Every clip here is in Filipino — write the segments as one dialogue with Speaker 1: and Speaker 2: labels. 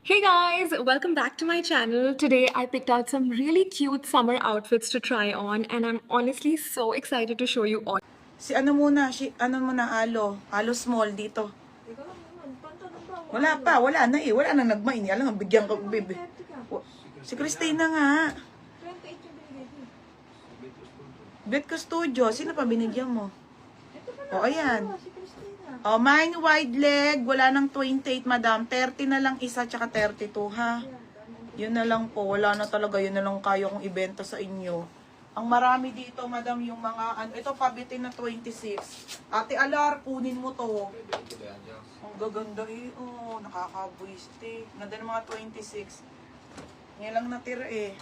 Speaker 1: Hey guys, welcome back to my channel. Today I picked out some really cute summer outfits to try on and I'm honestly so excited to show you all.
Speaker 2: Alo small dito. Wala na eh. Wala nang nagmain. Alam nga, bigyan ko, baby. Si Christina nga. Bet ko studio. Sino pa binigyan mo? O, ayan. O, mine wide leg. Wala nang 28, madam. 30 na lang isa, tsaka 32, ha? Yun na lang po. Wala na talaga. Yun na lang kaya kong ibenta sa inyo. Ang marami dito, madam, yung mga, ito pabitin na 26. Ate Alar, kunin mo to. Ang gaganda eh. Oh, nakakabuiste. Ganda ng mga 26. Ngayon lang natira eh.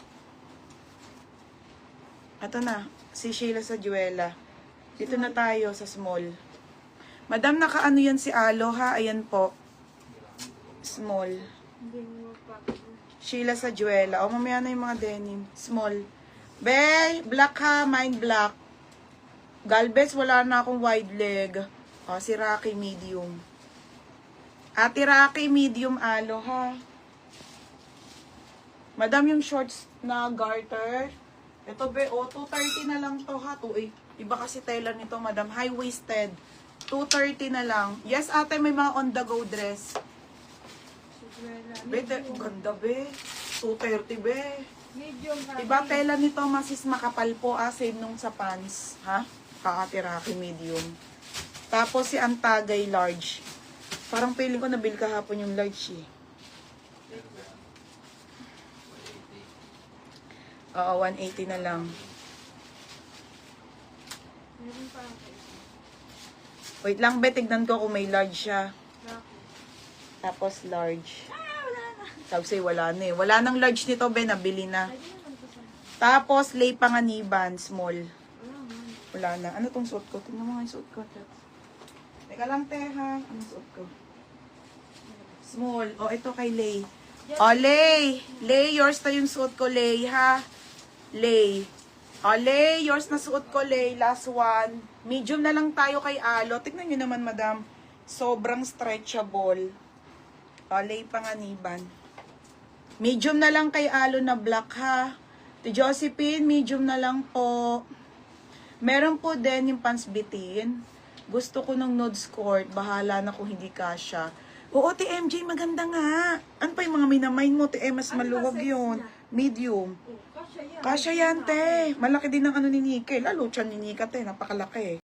Speaker 2: Ito na, si Sheila sa Juela. Dito na tayo sa small. Madam, nakaano yan si Alo, ha? Ayan po. Small. Sheila sa Juela. O, mamaya na yung mga denim. Small. Be, black ha, mine black. Galvez, wala na akong wide leg. O, si Rocky, medium. Ate Rocky, medium alo ha. Madam, yung shorts na garter. Ito be, o, 230 na lang to ha. Iba kasi tela nito, madam. High-waisted. 230 na lang. Yes, ate, may mga on-the-go dress. Be, ganda be. 230 be.
Speaker 3: Medium na.
Speaker 2: Iba tela nito, masis makapal po, same nung sa pants, ha? Kakatiraki, medium. Tapos si Antagay, large. Parang feeling ko nabil kahapon yung large, eh. Oo, 180 na lang.
Speaker 3: Meron pa ako.
Speaker 2: Wait lang, be, tignan ko kung may large siya. Tapos large. Sabi sa'yo, wala na eh. Wala nang large nito, be, nabili na. Tapos, lay panganiban, small. Wala na. Ano tong suot ko? Tingnan mo nga yung suot ko. Teka lang, te, ha? Anong suot ko? Small. O, ito kay Lay. O, Lay. Lay, yours na yung suot ko, Lay, ha? Lay. O, Lay, yours na suot ko, Lay. Last one. Medium na lang tayo kay Alo. Tignan nyo naman, madam. Sobrang stretchable. O, Lay panganiban. Medium na lang kay Alo na black, ha? To Josephine, medium na lang po. Meron po din yung pants bitin. Gusto ko ng nude skirt. Bahala na kung hindi kasha. Oo, TMJ, maganda nga. Ano pa yung mga minamain mo? Mas maluwag yun. Medium. Kasha yan, te. Malaki din ang ano ni Nika. Lalo siya ni Nika, te. Napakalaki.